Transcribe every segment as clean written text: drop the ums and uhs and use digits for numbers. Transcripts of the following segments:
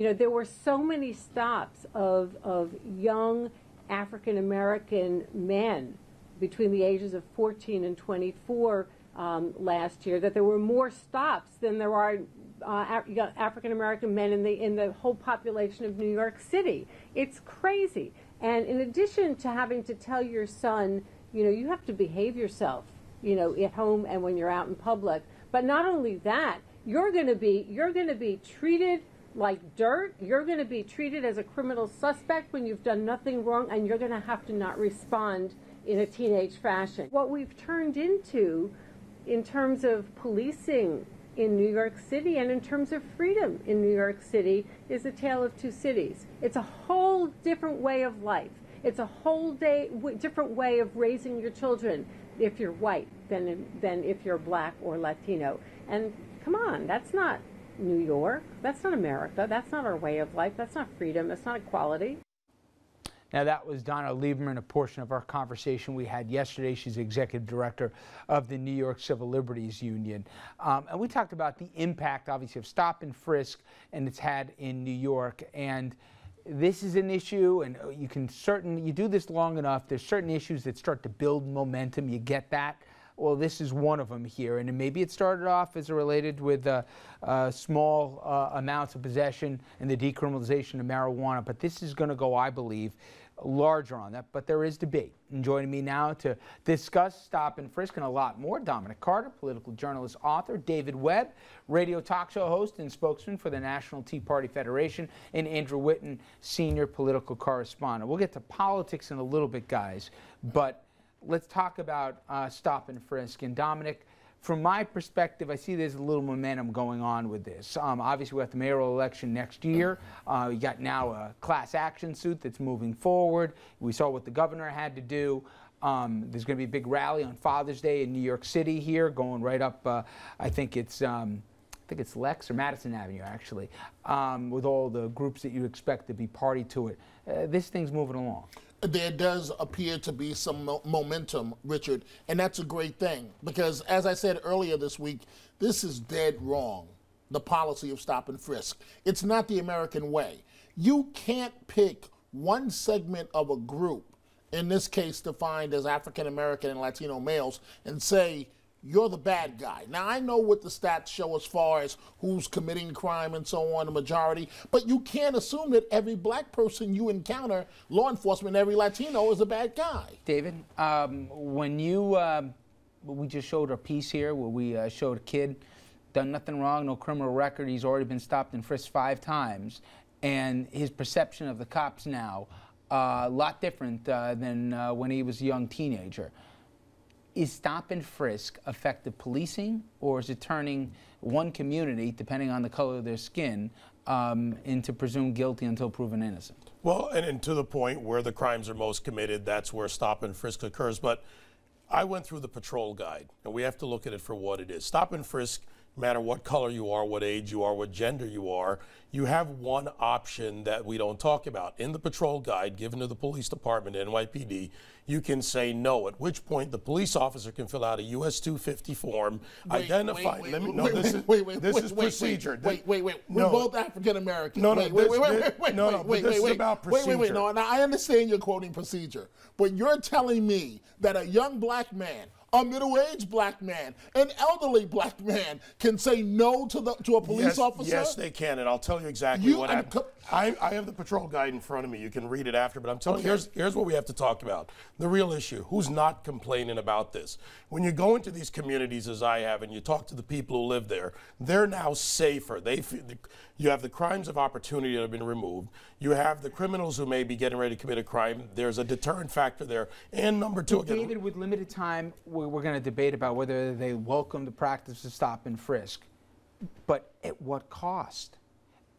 You know, there were so many stops of young African American men between the ages of 14 and 24 last year, that there were more stops than there are African American men in the whole population of New York City. It's crazy. And in addition to having to tell your son, you know, you have to behave yourself, you know, at home and when you're out in public. But not only that, you're going to be treated like dirt. You're going to be treated as a criminal suspect when you've done nothing wrong, and you're going to have to not respond in a teenage fashion. What we've turned into in terms of policing in New York City and in terms of freedom in New York City is a tale of two cities. It's a whole different way of life. It's a whole different way of raising your children if you're white than if you're black or Latino. And come on, that's not New York. That's not America. That's not our way of life. That's not freedom. That's not equality. Now, that was Donna Lieberman, a portion of our conversation we had yesterday. She's executive director of the New York Civil Liberties Union. And we talked about the impact, obviously, of stop and frisk and it's had in New York. And this is an issue, and you do this long enough, there's certain issues that start to build momentum. You get that. Well, this is one of them here, and maybe it started off as related with small amounts of possession and the decriminalization of marijuana, but this is going to go, I believe, larger on that. But there is debate. And joining me now to discuss stop and frisk and a lot more, Dominic Carter, political journalist, author, David Webb, radio talk show host and spokesman for the National Tea Party Federation, and Andrew Whitten, senior political correspondent. We'll get to politics in a little bit, guys, but let's talk about stop and frisk. And Dominic, from my perspective, I see there's a little momentum going on with this. Obviously, we have the mayoral election next year. We got now a class action suit that's moving forward. We saw what the governor had to do. There's going to be a big rally on Father's Day in New York City here, going right up, I think it's Lex or Madison Avenue, actually, with all the groups that you expect to be party to it. This thing's moving along. There does appear to be some momentum, Richard, and that's a great thing because, as I said earlier this week, this is dead wrong, the policy of stop and frisk. It's not the American way. You can't pick one segment of a group, in this case defined as African American and Latino males, and say, you're the bad guy. Now, I know what the stats show as far as who's committing crime and so on, the majority, but you can't assume that every black person you encounter, law enforcement, every Latino is a bad guy. David, when we just showed a piece here where we showed a kid, done nothing wrong, no criminal record, he's already been stopped and frisked 5 times, and his perception of the cops now, a lot different than when he was a young teenager. Is stop and frisk effective policing, or is it turning one community, depending on the color of their skin, into presumed guilty until proven innocent? Well, and to the point where the crimes are most committed, that's where stop and frisk occurs. But I went through the patrol guide, and we have to look at it for what it is. Stop and frisk, no matter what color you are, what age you are, what gender you are, you have one option that we don't talk about. In the patrol guide given to the police department, NYPD, you can say no, at which point the police officer can fill out a US 250 form, identify. This is procedure. Wait. We're both African Americans. This is about procedure. No, now I understand you're quoting procedure, but you're telling me that a young black man, a middle-aged black man, an elderly black man can say no to a police officer? Yes, they can, and I'll tell you exactly what happened. I have the patrol guide in front of me. You can read it after, but I'm telling you, here's what we have to talk about. The real issue, who's not complaining about this? When you go into these communities, as I have, and you talk to the people who live there, they're now safer. You have the crimes of opportunity that have been removed. You have the criminals who may be getting ready to commit a crime. There's a deterrent factor there. And number two, again, David, with limited time, we're going to debate about whether they welcome the practice of stop and frisk. But at what cost?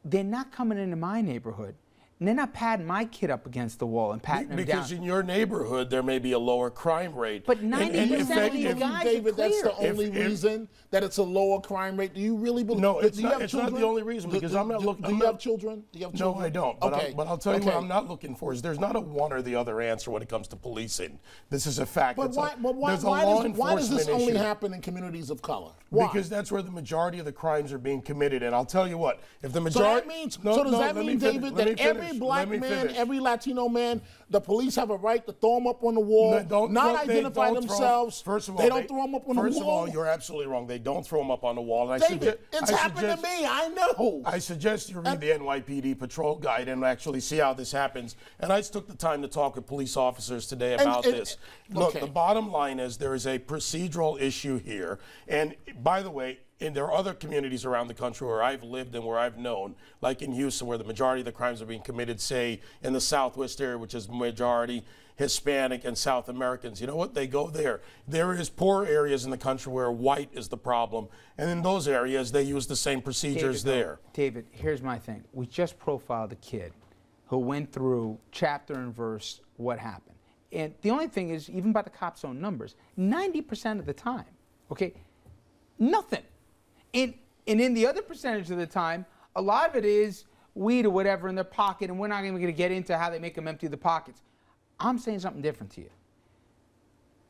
They're not coming into my neighborhood. And they're not patting my kid up against the wall and patting him down. Because in your neighborhood, there may be a lower crime rate. But 90% of these guys David, are clear. that's the only reason that it's a lower crime rate. Do you really believe? No, it's not the only reason, because I'm not looking. Do you have children? Do you have children? No, I don't. But I'll tell you what I'm not looking for is there's not a one or the other answer when it comes to policing. This is a fact. But why does this only happen in communities of color? Why? Because that's where the majority of the crimes are being committed. And I'll tell you what, if the majority... So does that mean, David, that every black man, every Latino man, the police have a right to throw them up on the wall, not identify themselves? First of all, they don't throw them up on the wall? First of all, you're absolutely wrong. They don't throw them up on the wall. And David, it's happened to me. I know. I suggest you read the NYPD patrol guide and actually see how this happens. And I took the time to talk with police officers today about this. Look, the bottom line is there is a procedural issue here. And by the way, and there are other communities around the country where I've lived and where I've known, like in Houston, where the majority of the crimes are being committed, say, in the Southwest area, which is majority Hispanic and South Americans. You know what? They go there. There is poor areas in the country where white is the problem, and in those areas, they use the same procedures there. David, here's my thing. We just profiled a kid who went through chapter and verse what happened. And the only thing is, even by the cops' own numbers, 90% of the time, okay, nothing. And in the other percentage of the time, a lot of it is weed or whatever in their pocket, and we're not even going to get into how they make them empty the pockets. I'm saying something different to you.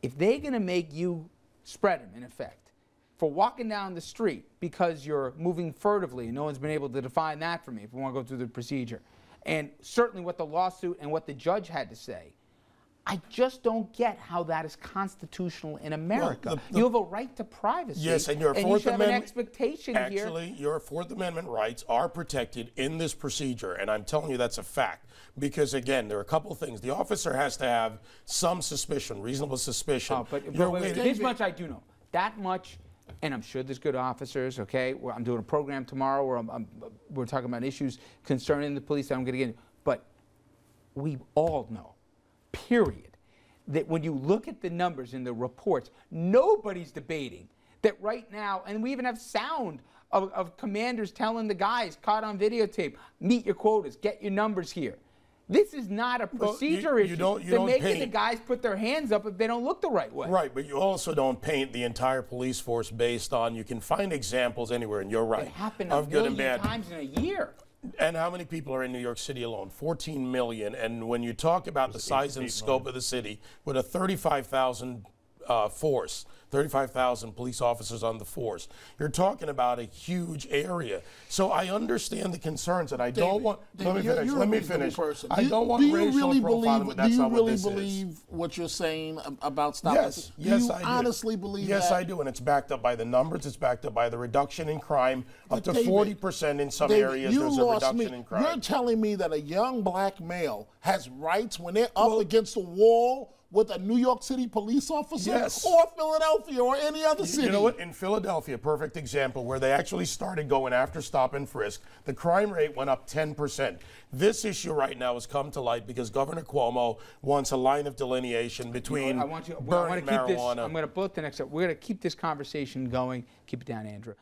If they're going to make you spread them, in effect, for walking down the street because you're moving furtively, and no one's been able to define that for me if we want to go through the procedure, and certainly what the lawsuit and what the judge had to say, I just don't get how that is constitutional in America. Well, you have a right to privacy. Yes, and your Fourth Amendment, an expectation here. Actually, your Fourth Amendment rights are protected in this procedure, and I'm telling you that's a fact. Because again, there are a couple of things. The officer has to have some suspicion, reasonable suspicion. But this much I do know. That much, and I'm sure there's good officers, okay? I'm doing a program tomorrow where we're talking about issues concerning the police that I'm going to get into. But we all know, period, that when you look at the numbers in the reports, nobody's debating that right now, and we even have sound of commanders telling the guys caught on videotape, meet your quotas, get your numbers here. This is not a procedure issue. They're making the guys put their hands up if they don't look the right way. Right, but you also don't paint the entire police force based on, you can find examples anywhere, and you're right, it happened of good and bad. times in a year. And how many people are in New York City alone? 14 million. And when you talk about the size and scope of the city, with a 35,000 force, 35,000 police officers on the force, you're talking about a huge area. So I understand the concerns, and I don't want. Let me finish. I don't want racial profiling, but that's not what this is. Do you really believe what you're saying about stopping? Yes, yes, I do. Honestly believe that? Yes, I do, and it's backed up by the numbers. It's backed up by the reduction in crime. Up to 40% in some areas. There's a reduction in crime. You're telling me that a young black male has rights when they're up against a wall with a New York City police officer? Yes. Or Philadelphia or any other city? You know what? In Philadelphia, perfect example, where they actually started going after stop and frisk, the crime rate went up 10%. This issue right now has come to light because Governor Cuomo wants a line of delineation between burning marijuana. I'm going to book the next step. We're going to keep this conversation going. Keep it down, Andrew.